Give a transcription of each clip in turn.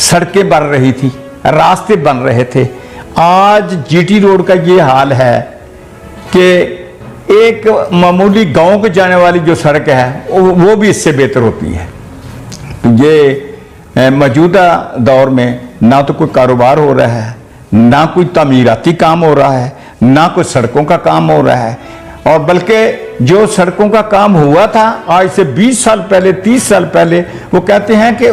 सड़कें बन रही थी, रास्ते बन रहे थे। आज जीटी रोड का ये हाल है कि एक मामूली गांव को जाने वाली जो सड़क है वो भी इससे बेहतर होती है। ये मौजूदा दौर में ना तो कोई कारोबार हो रहा है, ना कोई तामीराती काम हो रहा है, ना कोई सड़कों का काम हो रहा है, और बल्कि जो सड़कों का काम हुआ था आज से 20 साल पहले, 30 साल पहले, वो कहते हैं कि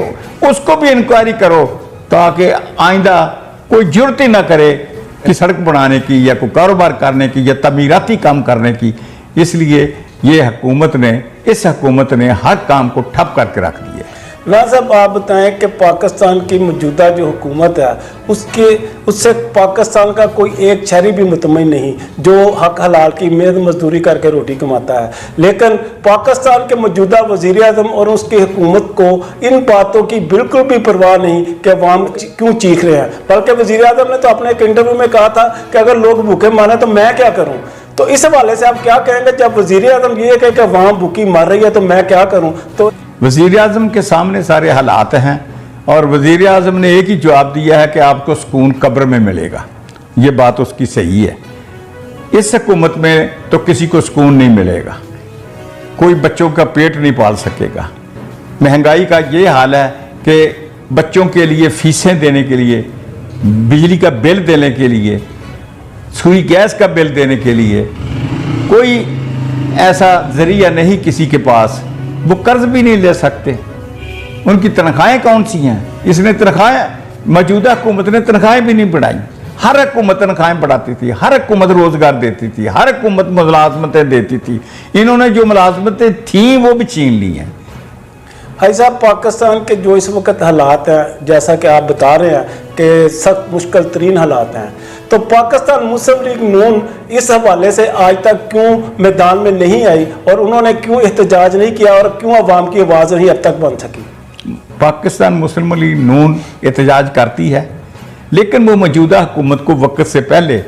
उसको भी इंक्वायरी करो ताकि आइंदा कोई जरूरत ही ना करे कि सड़क बनाने की या कोई कारोबार करने की या तमीराती काम करने की। इसलिए ये इस हुकूमत ने हर काम को ठप करके रख दिया। राज साहब, आप बताएं कि पाकिस्तान की मौजूदा जो हुकूमत है उससे पाकिस्तान का कोई एक शहरी भी मुतमईन नहीं जो हक हलाल की मेहनत मजदूरी करके रोटी कमाता है। लेकिन पाकिस्तान के मौजूदा वज़ीर आज़म और उसकी हुकूमत को इन बातों की बिल्कुल भी परवाह नहीं कि अवाम क्यों चीख रहे हैं। बल्कि वज़ीर आज़म ने तो अपने एक इंटरव्यू में कहा था कि अगर लोग भूखे मारे तो मैं क्या करूँ। तो इस हवाले से आप क्या कहेंगे जब वज़ीर आज़म ये कहे कि अवाम भूखी मर रही है तो मैं क्या करूँ। तो वज़ीर आज़म के सामने सारे हालात हैं और वज़ीर आज़म ने एक ही जवाब दिया है कि आपको सुकून कब्र में मिलेगा। ये बात उसकी सही है। इस हुकूमत में तो किसी को सुकून नहीं मिलेगा, कोई बच्चों का पेट नहीं पाल सकेगा। महंगाई का ये हाल है कि बच्चों के लिए फीसें देने के लिए, बिजली का बिल देने के लिए, सुई गैस का बिल देने के लिए कोई ऐसा जरिया नहीं किसी के पास। वो कर्ज भी नहीं ले सकते। उनकी तनख्वाहें कौन सी हैं? इसने तनख्वाहें, मौजूदा हुकूमत ने तनख्वाहें भी नहीं बढ़ाई। हर हुकूमत तनख्वाहें बढ़ाती थी, हर हुकूमत रोजगार देती थी, हर हुकूमत मुलाजमतें देती थी। इन्होंने जो मुलाजमतें थीं वो भी छीन ली हैं। भाई साहब, पाकिस्तान के जो इस वक्त हालात हैं, जैसा कि आप बता रहे हैं कि सख्त मुश्किल तरीन हालात हैं, तो पाकिस्तान मुस्लिम लीग नून इस हवाले से आज तक क्यों मैदान में नहीं आई और उन्होंने क्यों एहतजाज नहीं किया और क्यों अवाम की आवाज़ नहीं अब तक बन सकी? पाकिस्तान मुस्लिम लीग नून एहतजाज करती है, लेकिन वो मौजूदा हुकूमत को वक्त से पहले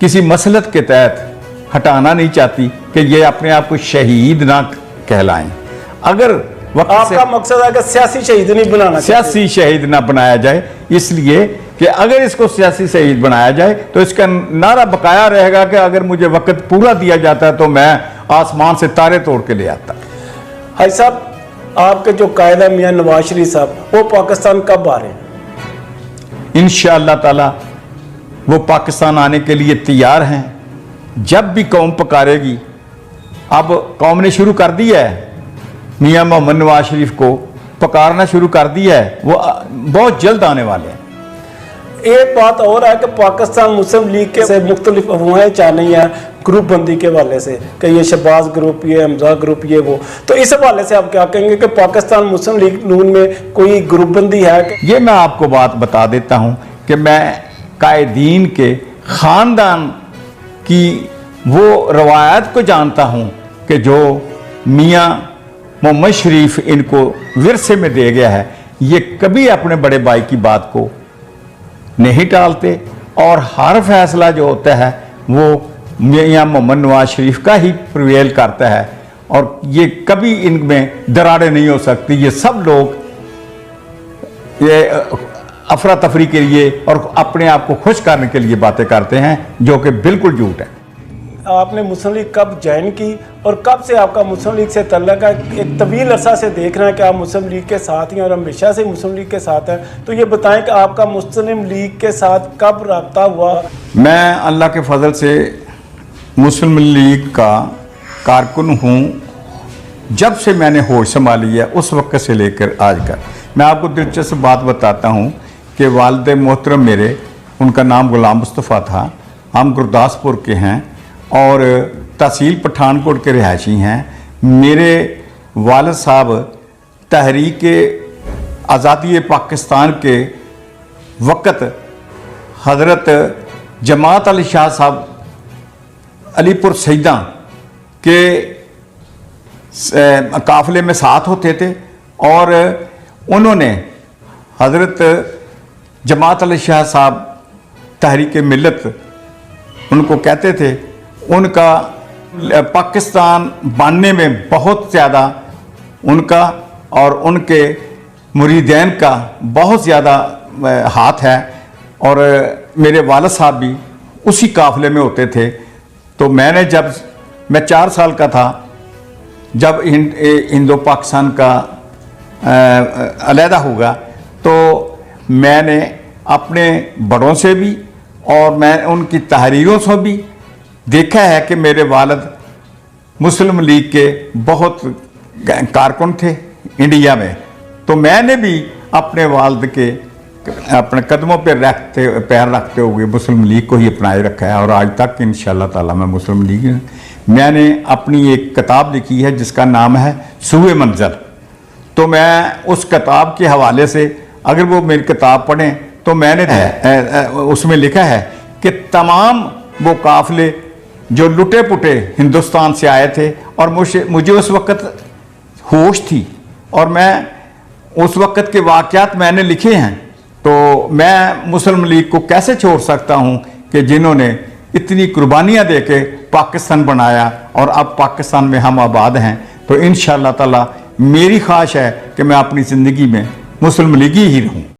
किसी मसलहत के तहत हटाना नहीं चाहती कि ये अपने आप को शहीद ना कहलाएं। अगर आपका मकसद है कि सियासी शहीद नहीं बनाना, सियासी शहीद ना बनाया जाए, इसलिए कि अगर इसको सियासी शहीद बनाया जाए तो इसका नारा बकाया रहेगा कि अगर मुझे वक्त पूरा दिया जाता है तो मैं आसमान से तारे तोड़ के ले आता। भाई साहब, आपके जो कायदा मियां नवाज शरीफ साहब, वो पाकिस्तान कब आ रहे हैं? इंशाअल्लाह ताला वो पाकिस्तान आने के लिए तैयार हैं। जब भी कौम पुकारेगी, अब कौम ने शुरू कर दिया है, मियां मोहम्मद नवाज शरीफ को पुकारना शुरू कर दिया है, वो बहुत जल्द आने वाले हैं। एक बात और है कि पाकिस्तान मुस्लिम लीग के से मुख्तलिफ अफवाहें चाहनी है ग्रुप बंदी के हवाले से कि ये शहबाज ग्रुप, ये हमजा ग्रुप, ये वो। तो इस हवाले से आप क्या कहेंगे कि पाकिस्तान मुस्लिम लीग नून में कोई ग्रुप बंदी है कि? ये मैं आपको बात बता देता हूँ कि मैं कायदीन के ख़ानदान की वो रवायत को जानता हूँ कि जो मियाँ मोहम्मद शरीफ इनको विरसे में दे गया है, ये कभी अपने बड़े भाई की बात को नहीं टालते और हर फैसला जो होता है वो मियां मोहम्मद नवाज शरीफ का ही प्रिवेल करता है और ये कभी इनमें दरारें नहीं हो सकती। ये सब लोग ये अफरा तफरी के लिए और अपने आप को खुश करने के लिए बातें करते हैं, जो कि बिल्कुल झूठ है। आपने मुस्लिम लीग कब ज्वाइन की और कब से आपका मुस्लिम लीग से तल्लुक़ है? एक तवील अरसा से देख रहे हैं कि आप मुस्लिम लीग के साथ हैं और हमेशा से मुस्लिम लीग के साथ हैं। तो ये बताएं कि आपका मुस्लिम लीग के साथ कब रब्ता हुआ? मैं अल्लाह के फजल से मुस्लिम लीग का कारकुन हूँ जब से मैंने होश संभाली है, उस वक्त से लेकर आज तक। मैं आपको दिलचस्प बात बताता हूँ कि वालिद मोहतरम मेरे, उनका नाम गुलाम मुस्तफ़ा था, हम गुरदासपुर के हैं और तहसील पठानकोट के रिहायशी हैं। मेरे वालिद साहब तहरीक आज़ादी पाकिस्तान के वक़्त हज़रत जमात अली शाह साहब अलीपुर सईदा के काफ़िले में साथ होते थे और उन्होंने हज़रत जमात अली शाह साहब तहरीक मिल्लत उनको कहते थे, उनका पाकिस्तान बनने में बहुत ज़्यादा उनका और उनके मुरीदैन का बहुत ज़्यादा हाथ है और मेरे वालिद साहब भी उसी काफ़िले में होते थे। तो मैं 4 साल का था जब हिंदो पाकिस्तान का अलहदा होगा, तो मैंने अपने बड़ों से भी और मैं उनकी तहरीरों से भी देखा है कि मेरे वालिद मुस्लिम लीग के बहुत कारकुन थे इंडिया में। तो मैंने भी अपने वालिद के अपने कदमों पर पैर रखते हुए मुस्लिम लीग को ही अपनाए रखा है और आज तक इंशाअल्लाह ताला मैं मुस्लिम लीग। मैंने अपनी एक किताब लिखी है जिसका नाम है सूए मंजर। तो मैं उस किताब के हवाले से, अगर वो मेरी किताब पढ़ें तो मैंने उसमें लिखा है कि तमाम वो काफ़िले जो लुटे पुटे हिंदुस्तान से आए थे और मुझे उस वक़्त होश थी और मैं उस वक़्त के वाक़यात मैंने लिखे हैं। तो मैं मुस्लिम लीग को कैसे छोड़ सकता हूँ कि जिन्होंने इतनी कुर्बानियाँ दे के पाकिस्तान बनाया और अब पाकिस्तान में हम आबाद हैं। तो इंशाअल्लाह ताला मेरी ख्वाहिश है कि मैं अपनी ज़िंदगी में मुस्लिम लीगी ही रहूँ।